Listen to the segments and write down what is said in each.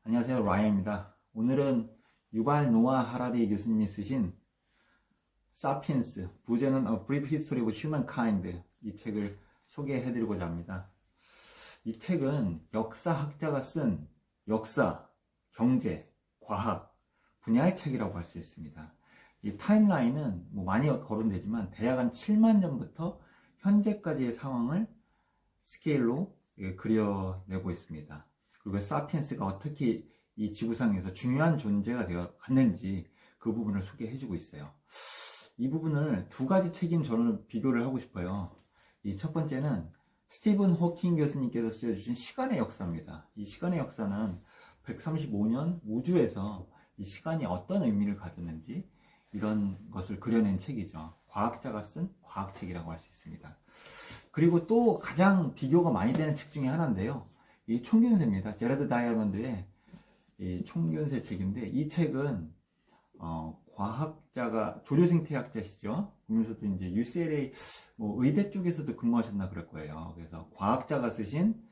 안녕하세요, 라이언입니다. 오늘은 유발 노아 하라리 교수님이 쓰신 사피엔스, 부제는 A Brief History of Humankind, 이 책을 소개해드리고자 합니다. 이 책은 역사학자가 쓴 역사, 경제, 과학 분야의 책이라고 할 수 있습니다. 이 타임라인은 많이 거론되지만 대략 한 7만 년부터 현재까지의 상황을 스케일로 그려내고 있습니다. 그리고 사피엔스가 어떻게 이 지구상에서 중요한 존재가 되어 갔는지 그 부분을 소개해주고 있어요. 이 부분을 두 가지 책인 저는 비교를 하고 싶어요. 이 첫 번째는 스티븐 호킹 교수님께서 쓰여주신 시간의 역사입니다. 이 시간의 역사는 135년 우주에서 이 시간이 어떤 의미를 가졌는지 이런 것을 그려낸 책이죠. 과학자가 쓴 과학책이라고 할 수 있습니다. 그리고 또 가장 비교가 많이 되는 책 중에 하나인데요. 이 총균세입니다. 제라드 다이아몬드의 이 총균세 책인데, 이 책은 과학자가 조류생태학자시죠. 그러면서도 이제 UCLA 의대 쪽에서도 근무하셨나 그럴 거예요. 그래서 과학자가 쓰신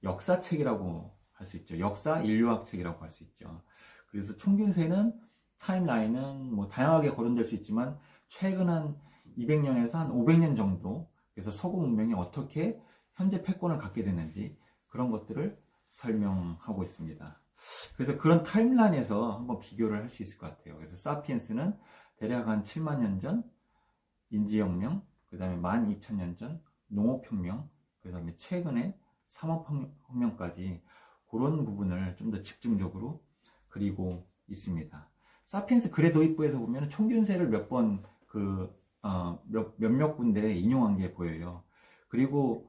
역사책이라고 할 수 있죠. 역사 인류학 책이라고 할 수 있죠. 그래서 총균세는 타임라인은 다양하게 거론될 수 있지만 최근 한 200년에서 한 500년 정도, 그래서 서구 문명이 어떻게 현재 패권을 갖게 됐는지 그런 것들을 설명하고 있습니다. 그래서 그런 타임라인에서 한번 비교를 할 수 있을 것 같아요. 그래서 사피엔스는 대략 한 7만 년 전 인지혁명, 그 다음에 12,000년 전 농업혁명, 그 다음에 최근에 산업혁명까지 그런 부분을 좀 더 집중적으로 그리고 있습니다. 사피엔스 글의 도입부에서 보면 총균세를 몇몇 군데 인용한 게 보여요. 그리고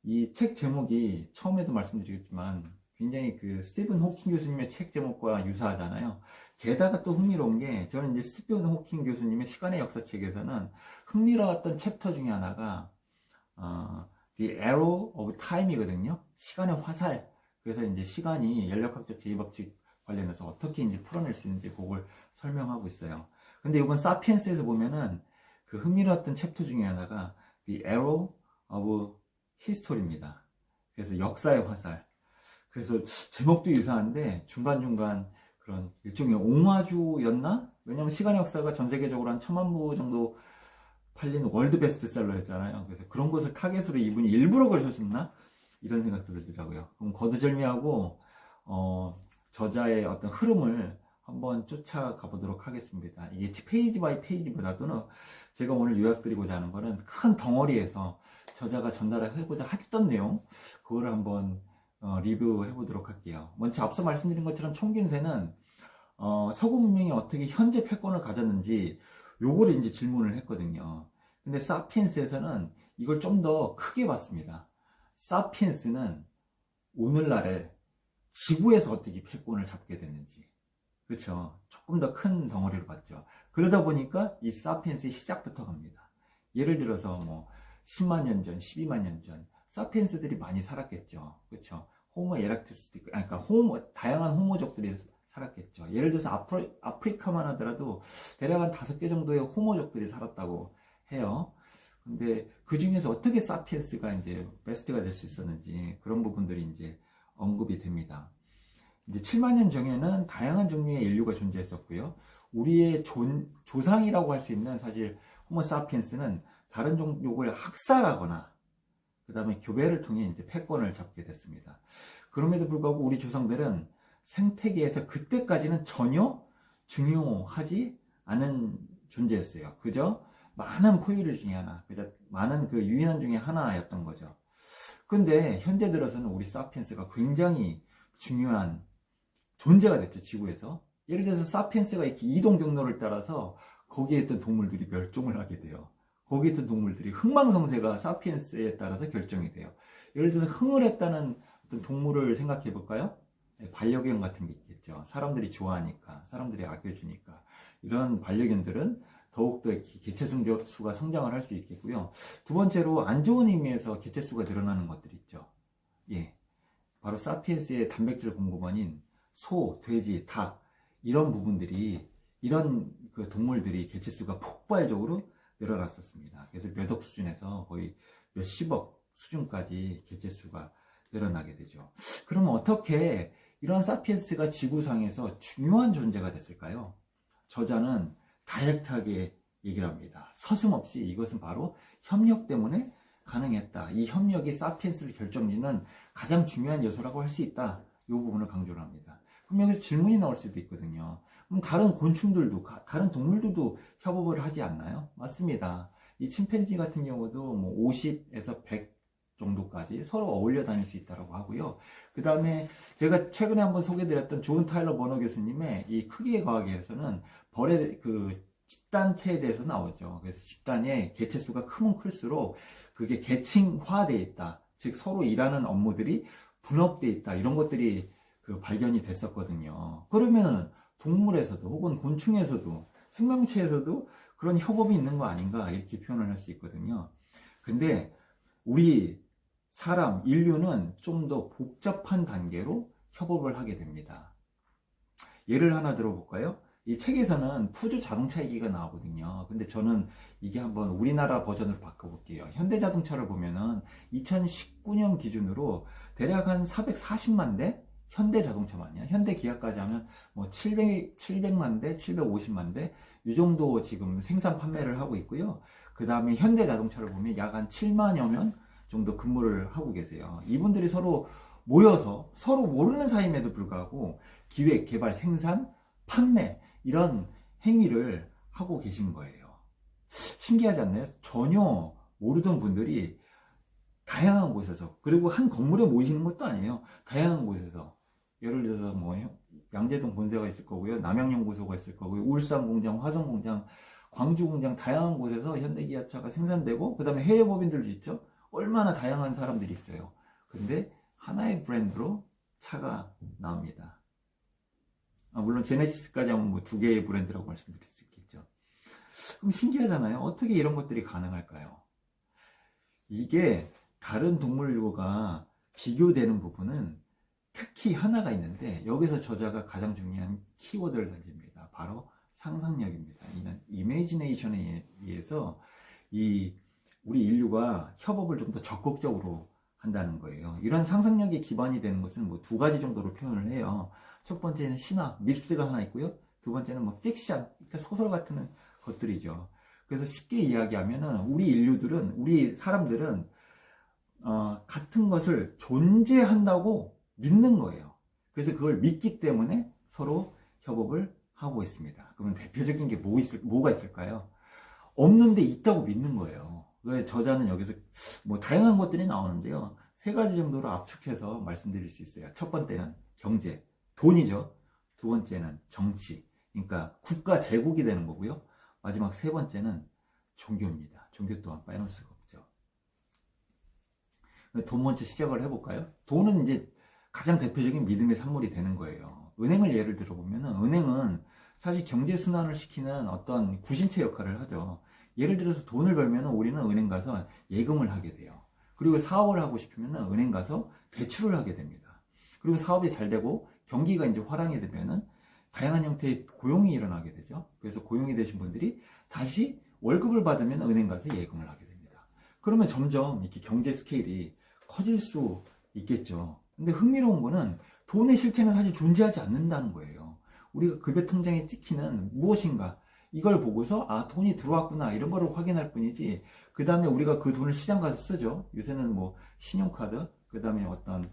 이 책 제목이 처음에도 말씀드렸지만 굉장히 그 스티븐 호킹 교수님의 책 제목과 유사하잖아요. 게다가 또 흥미로운 게, 저는 이제 스티븐 호킹 교수님의 시간의 역사책에서는 흥미로웠던 챕터 중에 하나가 The Arrow of Time이거든요. 시간의 화살. 그래서 이제 시간이 연력학적 제2법칙 관련해서 어떻게 이제 풀어낼 수 있는지 그걸 설명하고 있어요. 근데 이번 사피엔스에서 보면은 그 흥미로웠던 챕터 중에 하나가 The Arrow of 히스토리입니다. 그래서 역사의 화살. 그래서 제목도 유사한데 중간중간 그런 일종의 옹화주였나? 왜냐면 시간의 역사가 전 세계적으로 한 1000만 부 정도 팔린 월드 베스트셀러였잖아요. 그래서 그런 것을 타겟으로 이분이 일부러 그러셨나? 이런 생각도 들더라고요. 그럼 거두절미하고 저자의 어떤 흐름을 한번 쫓아가 보도록 하겠습니다. 이게 페이지 바이 페이지보다도는 제가 오늘 요약드리고자 하는 거는 큰 덩어리에서 저자가 전달해보자 했던 내용, 그거를 한번 리뷰해 보도록 할게요. 먼저 앞서 말씀드린 것처럼 총균세는 서구 문명이 어떻게 현재 패권을 가졌는지 요거를 이제 질문을 했거든요. 근데 사피엔스에서는 이걸 좀 더 크게 봤습니다. 사피엔스는 오늘날에 지구에서 어떻게 패권을 잡게 됐는지, 그렇죠? 조금 더 큰 덩어리로 봤죠. 그러다 보니까 이 사피엔스의 시작부터 갑니다. 예를 들어서 10만 년 전, 12만 년 전 사피엔스들이 많이 살았겠죠. 그렇죠? 호모 에렉투스도 있고, 그러니까 다양한 호모족들이 살았겠죠. 예를 들어서 아프리카만 하더라도 대략 한 5개 정도의 호모족들이 살았다고 해요. 근데 그 중에서 어떻게 사피엔스가 이제 베스트가 될 수 있었는지 그런 부분들이 이제 언급이 됩니다. 이제 7만 년 전에는 다양한 종류의 인류가 존재했었고요. 우리의 조상이라고 할 수 있는 사실 호모 사피엔스는 다른 종족을 학살하거나 그 다음에 교배를 통해 이제 패권을 잡게 됐습니다. 그럼에도 불구하고 우리 조상들은 생태계에서 그때까지는 전혀 중요하지 않은 존재였어요. 그저 많은 포유류 중에 하나, 그저 많은 그 유인원 중에 하나였던 거죠. 근데 현재 들어서는 우리 사피엔스가 굉장히 중요한 존재가 됐죠, 지구에서. 예를 들어서 사피엔스가 이렇게 이동 경로를 따라서 거기에 있던 동물들이 멸종을 하게 돼요. 거기에 있던 동물들이 흥망성쇠가 사피엔스에 따라서 결정이 돼요. 예를 들어서 흥을 했다는 어떤 동물을 생각해 볼까요? 반려견 같은 게 있겠죠. 사람들이 좋아하니까, 사람들이 아껴주니까. 이런 반려견들은 더욱더 개체수가 성장을 할 수 있겠고요. 두 번째로 안 좋은 의미에서 개체수가 늘어나는 것들이 있죠. 예, 바로 사피엔스의 단백질 공급원인 소, 돼지, 닭, 이런 부분들이, 이런 그 동물들이 개체수가 폭발적으로 늘어났었습니다. 그래서 몇 억 수준에서 거의 몇십억 수준까지 개체수가 늘어나게 되죠. 그러면 어떻게 이러한 사피엔스가 지구상에서 중요한 존재가 됐을까요? 저자는 다이렉트하게 얘기를 합니다. 서슴없이 이것은 바로 협력 때문에 가능했다. 이 협력이 사피엔스를 결정짓는 가장 중요한 요소라고 할 수 있다. 이 부분을 강조를 합니다. 그럼 여기서 질문이 나올 수도 있거든요. 그럼 다른 곤충들도, 다른 동물들도 협업을 하지 않나요? 맞습니다. 이 침팬지 같은 경우도 뭐 50에서 100 정도까지 서로 어울려 다닐 수 있다고 하고요. 그 다음에 제가 최근에 한번 소개드렸던 존 타일러 버너 교수님의 이 크기의 과학에서는 벌의 그 집단체에 대해서 나오죠. 그래서 집단의 개체 수가 크면 클수록 그게 계층화되어 있다. 즉 서로 일하는 업무들이 분업되어 있다. 이런 것들이 그 발견이 됐었거든요. 그러면 동물에서도 혹은 곤충에서도 생명체에서도 그런 협업이 있는 거 아닌가 이렇게 표현을 할 수 있거든요. 근데 우리 사람, 인류는 좀 더 복잡한 단계로 협업을 하게 됩니다. 예를 하나 들어볼까요? 이 책에서는 푸조 자동차 얘기가 나오거든요. 근데 저는 이게 한번 우리나라 버전으로 바꿔볼게요. 현대자동차를 보면은 2019년 기준으로 대략 한 440만 대 현대자동차만요. 현대기아까지 하면 뭐 700만 대, 750만 대, 이 정도 지금 생산 판매를 하고 있고요. 그 다음에 현대자동차를 보면 약 한 7만여 명 정도 근무를 하고 계세요. 이분들이 서로 모여서 서로 모르는 사이임에도 불구하고 기획, 개발, 생산, 판매 이런 행위를 하고 계신 거예요. 신기하지 않나요? 전혀 모르던 분들이 다양한 곳에서, 그리고 한 건물에 모이시는 것도 아니에요. 다양한 곳에서, 예를 들어서 뭐 양재동 본사가 있을 거고요, 남양연구소가 있을 거고요, 울산 공장, 화성 공장, 광주 공장, 다양한 곳에서 현대기아차가 생산되고, 그 다음에 해외 법인들도 있죠. 얼마나 다양한 사람들이 있어요. 근데 하나의 브랜드로 차가 나옵니다. 물론 제네시스까지 하면 뭐 2개의 브랜드라고 말씀드릴 수 있겠죠. 그럼 신기하잖아요. 어떻게 이런 것들이 가능할까요? 이게 다른 동물류가 비교되는 부분은 특히 하나가 있는데, 여기서 저자가 가장 중요한 키워드를 던집니다. 바로 상상력입니다. 이는 이미지네이션에 의해서 우리 인류가 협업을 좀 더 적극적으로 한다는 거예요. 이런 상상력이 기반이 되는 것은 뭐 2가지 정도로 표현을 해요. 첫 번째는 신화, 미스가 하나 있고요. 두 번째는 뭐 픽션, 그러니까 소설 같은 것들이죠. 그래서 쉽게 이야기하면은 우리 사람들은 같은 것을 존재한다고 믿는 거예요. 그래서 그걸 믿기 때문에 서로 협업을 하고 있습니다. 그러면 대표적인 게 뭐가 있을까요? 없는데 있다고 믿는 거예요. 그래서 저자는 여기서 뭐 다양한 것들이 나오는데요. 3가지 정도로 압축해서 말씀드릴 수 있어요. 첫 번째는 경제, 돈이죠. 두 번째는 정치, 그러니까 국가 제국이 되는 거고요. 마지막 3번째는 종교입니다. 종교 또한 빼놓을 수가 없죠. 돈 먼저 시작을 해볼까요? 돈은 이제 가장 대표적인 믿음의 산물이 되는 거예요. 은행을 예를 들어보면 은행은 사실 경제순환을 시키는 어떤 구심체 역할을 하죠. 예를 들어서 돈을 벌면 우리는 은행 가서 예금을 하게 돼요. 그리고 사업을 하고 싶으면 은행 가서 대출을 하게 됩니다. 그리고 사업이 잘 되고 경기가 이제 화랑이 되면은 다양한 형태의 고용이 일어나게 되죠. 그래서 고용이 되신 분들이 다시 월급을 받으면 은행 가서 예금을 하게 됩니다. 그러면 점점 이렇게 경제 스케일이 커질 수 있겠죠. 근데 흥미로운 거는 돈의 실체는 사실 존재하지 않는다는 거예요. 우리가 급여 통장에 찍히는 무엇인가, 이걸 보고서 돈이 들어왔구나 이런 거를 확인할 뿐이지, 그 다음에 우리가 그 돈을 시장 가서 쓰죠. 요새는 뭐 신용카드, 그 다음에 어떤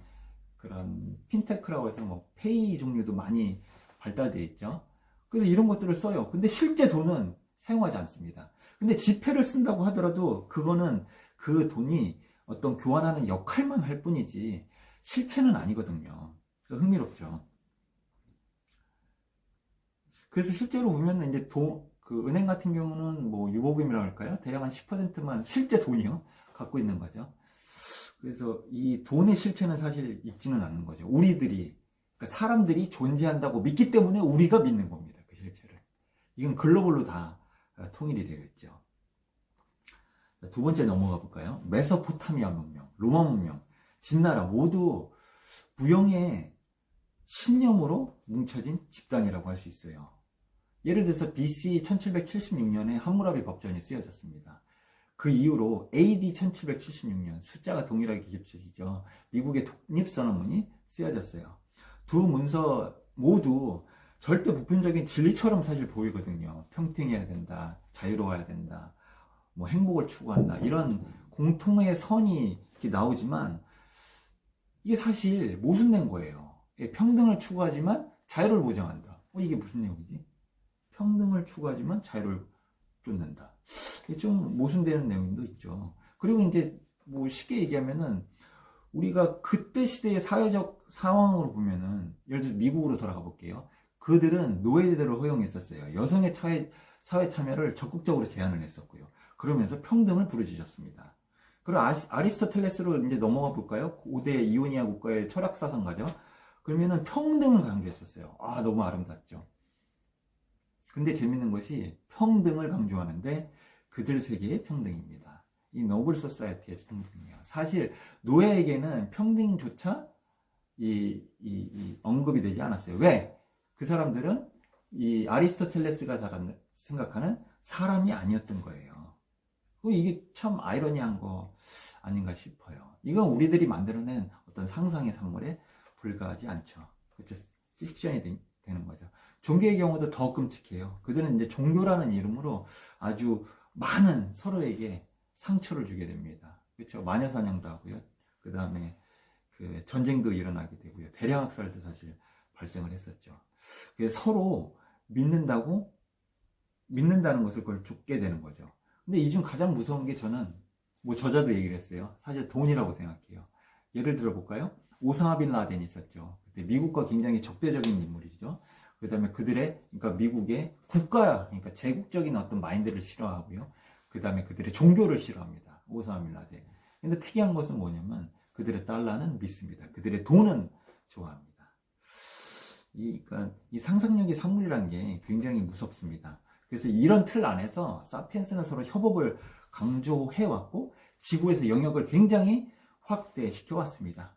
그런 핀테크라고 해서 뭐 페이 종류도 많이 발달되어 있죠. 그래서 이런 것들을 써요. 근데 실제 돈은 사용하지 않습니다. 근데 지폐를 쓴다고 하더라도 그거는 그 돈이 어떤 교환하는 역할만 할 뿐이지 실체는 아니거든요. 흥미롭죠. 그래서 실제로 보면 이제 그 은행 같은 경우는 뭐 유보금이라고 할까요? 대략 한 10%만 실제 돈이요 갖고 있는 거죠. 그래서 이 돈의 실체는 사실 있지는 않는 거죠. 우리들이, 그러니까 사람들이 존재한다고 믿기 때문에 우리가 믿는 겁니다. 그 실체를. 이건 글로벌로 다 통일이 되어 있죠. 두 번째 넘어가 볼까요? 메소포타미아 문명, 로마 문명, 진나라 모두 무형의 신념으로 뭉쳐진 집단이라고 할 수 있어요. 예를 들어서 BC 1776년에 함무라비 법전이 쓰여졌습니다. 그 이후로 AD 1776년, 숫자가 동일하게 겹쳐지죠. 미국의 독립선언문이 쓰여졌어요. 두 문서 모두 절대 보편적인 진리처럼 사실 보이거든요. 평등해야 된다, 자유로워야 된다, 뭐 행복을 추구한다, 이런 공통의 선이 이렇게 나오지만 이게 사실 모순된 거예요. 평등을 추구하지만 자유를 보장한다. 이게 무슨 내용이지? 평등을 추구하지만 자유를 쫓는다. 이게 좀 모순되는 내용도 있죠. 그리고 이제 뭐 쉽게 얘기하면은 우리가 그때 시대의 사회적 상황으로 보면은 예를 들어서 미국으로 돌아가 볼게요. 그들은 노예제도를 허용했었어요. 여성의 사회 참여를 적극적으로 제한을 했었고요. 그러면서 평등을 부르짖었습니다. 그리고 아리스토텔레스로 이제 넘어가 볼까요? 고대 이오니아 국가의 철학 사상가죠. 그러면은 평등을 강조했었어요. 너무 아름답죠. 근데 재밌는 것이 평등을 강조하는데 그들 세계의 평등입니다. 이 노블 소사이어티의 평등이에요. 사실 노예에게는 평등조차 언급이 되지 않았어요. 왜? 그 사람들은 이 아리스토텔레스가 생각하는 사람이 아니었던 거예요. 이게 참 아이러니한 거 아닌가 싶어요. 이건 우리들이 만들어낸 어떤 상상의 산물에 불과하지 않죠. 그렇죠? 픽션이 되는 거죠. 종교의 경우도 더 끔찍해요. 그들은 이제 종교라는 이름으로 아주 많은 서로에게 상처를 주게 됩니다. 그렇죠? 마녀사냥도 하고요. 그 다음에 그 전쟁도 일어나게 되고요. 대량학살도 사실 발생을 했었죠. 그래서 서로 믿는다는 것을 그걸 쫓게 되는 거죠. 근데 이 중 가장 무서운 게 저는 뭐 저자도 얘기를 했어요. 사실 돈이라고 생각해요. 예를 들어 볼까요? 오사마 빈 라덴이 있었죠. 그때 미국과 굉장히 적대적인 인물이죠. 그 다음에 그러니까 미국의 그러니까 제국적인 어떤 마인드를 싫어하고요. 그 다음에 그들의 종교를 싫어합니다. 오사마 빈 라덴. 근데 특이한 것은 뭐냐면 그들의 달러는 믿습니다. 그들의 돈은 좋아합니다. 그러니까 이 상상력의 산물이라는 게 굉장히 무섭습니다. 그래서 이런 틀 안에서 사피엔스는 서로 협업을 강조해왔고 지구에서 영역을 굉장히 확대시켜 왔습니다.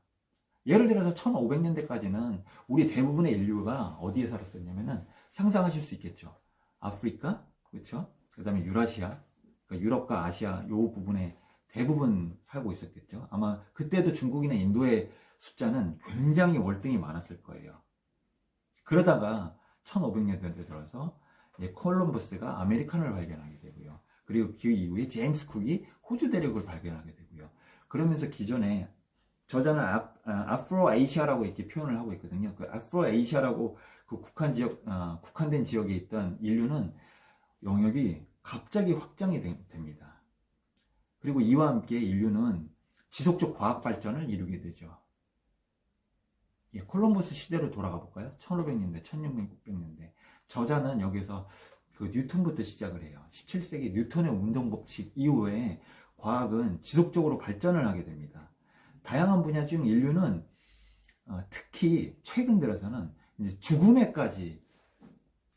예를 들어서 1500년대까지는 우리 대부분의 인류가 어디에 살았었냐면은 상상하실 수 있겠죠. 아프리카, 그렇죠? 그 다음에 유라시아, 그러니까 유럽과 아시아 요 부분에 대부분 살고 있었겠죠. 아마 그때도 중국이나 인도의 숫자는 굉장히 월등히 많았을 거예요. 그러다가 1500년대 들어서 이제 콜럼버스가 아메리칸을 발견하게 되고요. 그리고 그 이후에 제임스 쿡이 호주 대륙을 발견하게 되고요. 그러면서 기존에 저자는 아프로아시아라고 이렇게 표현을 하고 있거든요. 그 아프로아시아라고 그 국한된 지역에 있던 인류는 영역이 갑자기 확장이 됩니다. 그리고 이와 함께 인류는 지속적 과학 발전을 이루게 되죠. 콜럼버스 시대로 돌아가 볼까요? 1500년대, 1600년대. 저자는 여기서 그 뉴턴부터 시작을 해요. 17세기 뉴턴의 운동 법칙 이후에 과학은 지속적으로 발전을 하게 됩니다. 다양한 분야 중 인류는 특히 최근 들어서는 이제 죽음에까지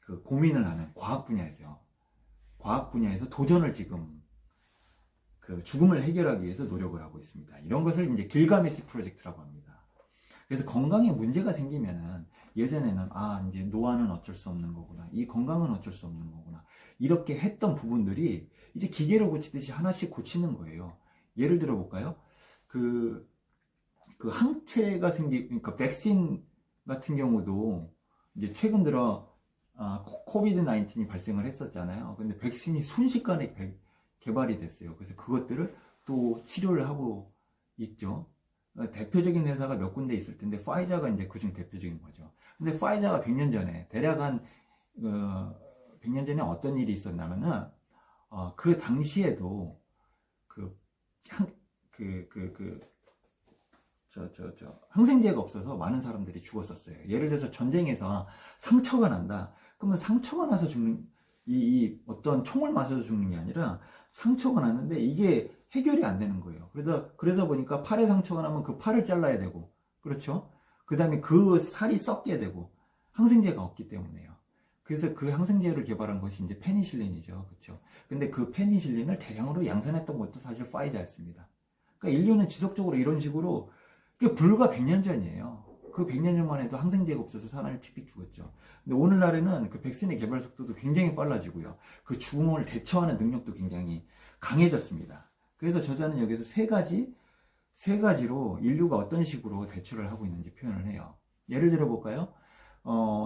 그 고민을 하는 과학 분야에서 도전을 지금 그 죽음을 해결하기 위해서 노력을 하고 있습니다. 이런 것을 이제 길가메시 프로젝트라고 합니다. 그래서 건강에 문제가 생기면은 예전에는 이제 노화는 어쩔 수 없는 거구나, 이 건강은 어쩔 수 없는 거구나, 이렇게 했던 부분들이 이제 기계로 고치듯이 하나씩 고치는 거예요. 예를 들어 볼까요? 그 항체가 그러니까 백신 같은 경우도 이제 최근 들어 코비드 19이 발생을 했었잖아요. 근데 백신이 순식간에 개발이 됐어요. 그래서 그것들을 또 치료를 하고 있죠. 대표적인 회사가 몇 군데 있을 텐데 파이자가 이제 그중 대표적인 거죠. 근데 파이자가 100년 전에 대략 한 100년 전에 어떤 일이 있었냐면은 그 당시에도 항생제가 없어서 많은 사람들이 죽었었어요. 예를 들어서 전쟁에서 상처가 난다. 그러면 상처가 나서 죽는 어떤 총을 맞아서 죽는 게 아니라 상처가 났는데 이게 해결이 안 되는 거예요. 그래서 보니까 팔에 상처가 나면 그 팔을 잘라야 되고, 그렇죠? 그 다음에 그 살이 썩게 되고, 항생제가 없기 때문에요. 그래서 그 항생제를 개발한 것이 이제 페니실린이죠. 그렇죠? 근데 그 페니실린을 대량으로 양산했던 것도 사실 파이자였습니다. 그러니까 인류는 지속적으로 이런 식으로, 그게 불과 100년 전이에요. 그 100년 전만 해도 항생제가 없어서 사람이 픽픽 죽었죠. 근데 오늘날에는 그 백신의 개발 속도도 굉장히 빨라지고요. 그 죽음을 대처하는 능력도 굉장히 강해졌습니다. 그래서 저자는 여기서 세 가지로 인류가 어떤 식으로 대처를 하고 있는지 표현을 해요. 예를 들어 볼까요?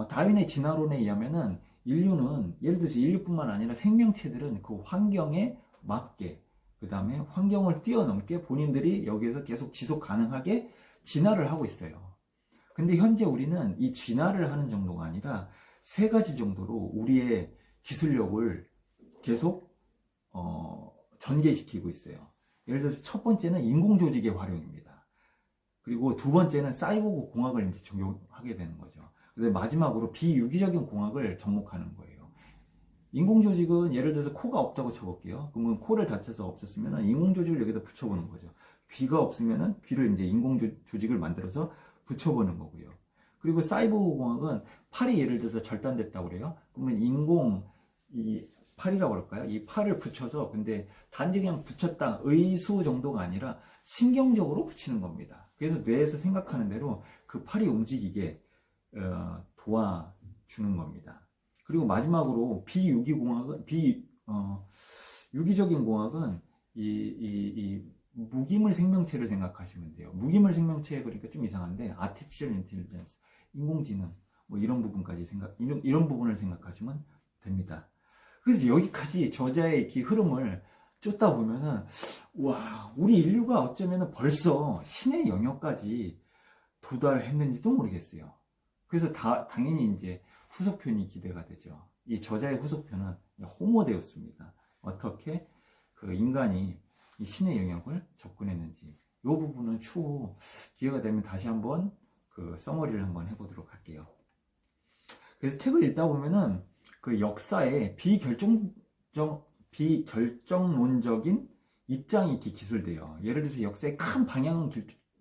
다윈의 진화론에 의하면은 인류는 예를 들어서 인류뿐만 아니라 생명체들은 그 환경에 맞게 그 다음에 환경을 뛰어넘게 본인들이 여기에서 계속 지속 가능하게 진화를 하고 있어요. 근데 현재 우리는 이 진화를 하는 정도가 아니라 세 가지 정도로 우리의 기술력을 계속 전개시키고 있어요. 예를 들어서 첫 번째는 인공조직의 활용입니다. 그리고 두 번째는 사이보그 공학을 이제 적용하게 되는 거죠. 근데 마지막으로 비유기적인 공학을 접목하는 거예요. 인공조직은 예를 들어서 코가 없다고 쳐볼게요. 그러면 코를 다쳐서 없었으면 인공조직을 여기다 붙여보는 거죠. 귀가 없으면 귀를 이제 인공조직을 만들어서 붙여보는 거고요. 그리고 사이보그 공학은 팔이 예를 들어서 절단됐다고 그래요. 그러면 이 팔이라고 그럴까요? 이 팔을 붙여서 근데 단지 그냥 붙였다 의수 정도가 아니라 신경적으로 붙이는 겁니다. 그래서 뇌에서 생각하는 대로 그 팔이 움직이게 도와주는 겁니다. 그리고 마지막으로 유기적인 공학은 이 무기물 생명체를 생각하시면 돼요. 무기물 생명체 그러니까 좀 이상한데 artificial intelligence, 인공지능 뭐 이런 부분까지 이런 부분을 생각하시면 됩니다. 그래서 여기까지 저자의 이 흐름을 쫓다 보면은 와, 우리 인류가 어쩌면은 벌써 신의 영역까지 도달했는지도 모르겠어요. 그래서 당연히 이제 후속편이 기대가 되죠. 이 저자의 후속편은 호모데우스입니다. 어떻게 그 인간이 이 신의 영역을 접근했는지 이 부분은 추후 기회가 되면 다시 한번 그 서머리를 한번 해보도록 할게요. 그래서 책을 읽다 보면은 그 역사에 비결정론적인 입장이 이렇게 기술돼요. 예를 들어서 역사의 큰 방향은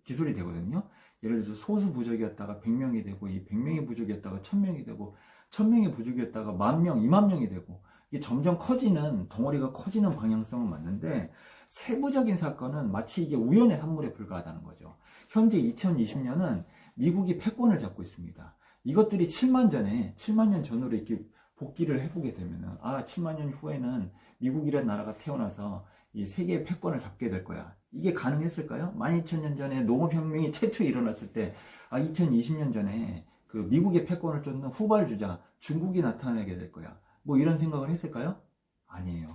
기술이 되거든요. 예를 들어서 소수 부족이었다가 100명이 되고 이 100명의 부족이었다가 1000명이 되고 1000명의 부족이었다가 10,000명, 20,000명이 되고 이게 점점 커지는 덩어리가 커지는 방향성은 맞는데 세부적인 사건은 마치 이게 우연의 산물에 불과하다는 거죠. 현재 2020년은 미국이 패권을 잡고 있습니다. 이것들이 7만 년 전으로 이렇게 복귀를 해보게 되면은 7만 년 후에는 미국이라는 나라가 태어나서 이 세계의 패권을 잡게 될 거야. 이게 가능했을까요? 12,000년 전에 농업혁명이 최초에 일어났을 때 2020년 전에 그 미국의 패권을 쫓는 후발주자 중국이 나타나게 될 거야. 뭐 이런 생각을 했을까요? 아니에요.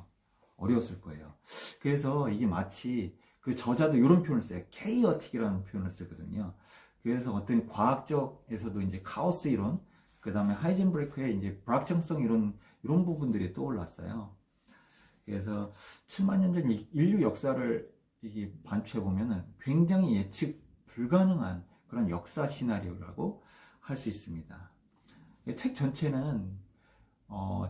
어려웠을 거예요. 그래서 이게 마치 그 저자도 이런 표현을 써요. 케이어틱이라는 표현을 쓰거든요. 그래서 어떤 과학적에서도 이제 카오스 이론, 그 다음에 하이젠브레크의 이제 불확정성 이런 부분들이 떠올랐어요. 그래서 7만 년 전 인류 역사를 이게 반추해 보면은 굉장히 예측 불가능한 그런 역사 시나리오라고 할 수 있습니다. 책 전체는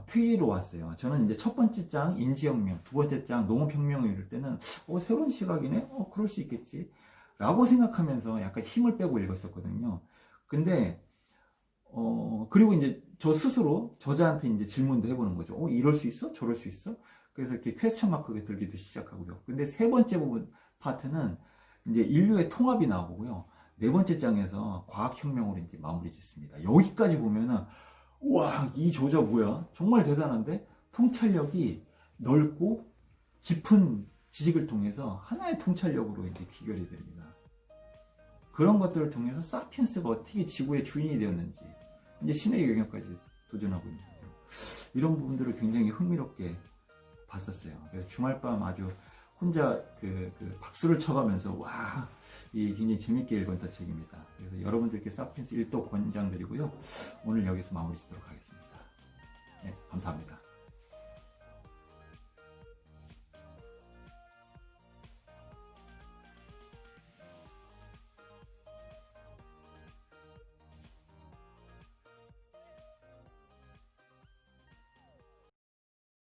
트위로 왔어요. 저는 이제 첫 번째 장 인지혁명, 두 번째 장 농업혁명을 읽을 때는 새로운 시각이네? 그럴 수 있겠지. 라고 생각하면서 약간 힘을 빼고 읽었었거든요. 근데 그리고 이제 저 스스로 저자한테 이제 질문도 해보는 거죠. 이럴 수 있어? 저럴 수 있어? 그래서 이렇게 퀘스천 마크가 들기도 시작하고요. 근데 세 번째 부분 파트는 이제 인류의 통합이 나오고요. 네 번째 장에서 과학혁명으로 이제 마무리 짓습니다. 여기까지 보면은, 와, 이 저자 뭐야? 정말 대단한데? 통찰력이 넓고 깊은 지식을 통해서 하나의 통찰력으로 이제 귀결이 됩니다. 그런 것들을 통해서 사피엔스가 어떻게 지구의 주인이 되었는지, 이제 신의 영역까지 도전하고 있는 거죠. 이런 부분들을 굉장히 흥미롭게 봤었어요. 그래서 주말밤 아주 혼자 그 박수를 쳐가면서 와, 이 굉장히 재밌게 읽었던 책입니다. 그래서 여러분들께 사피엔스 1도 권장드리고요. 오늘 여기서 마무리 짓도록 하겠습니다. 네, 감사합니다.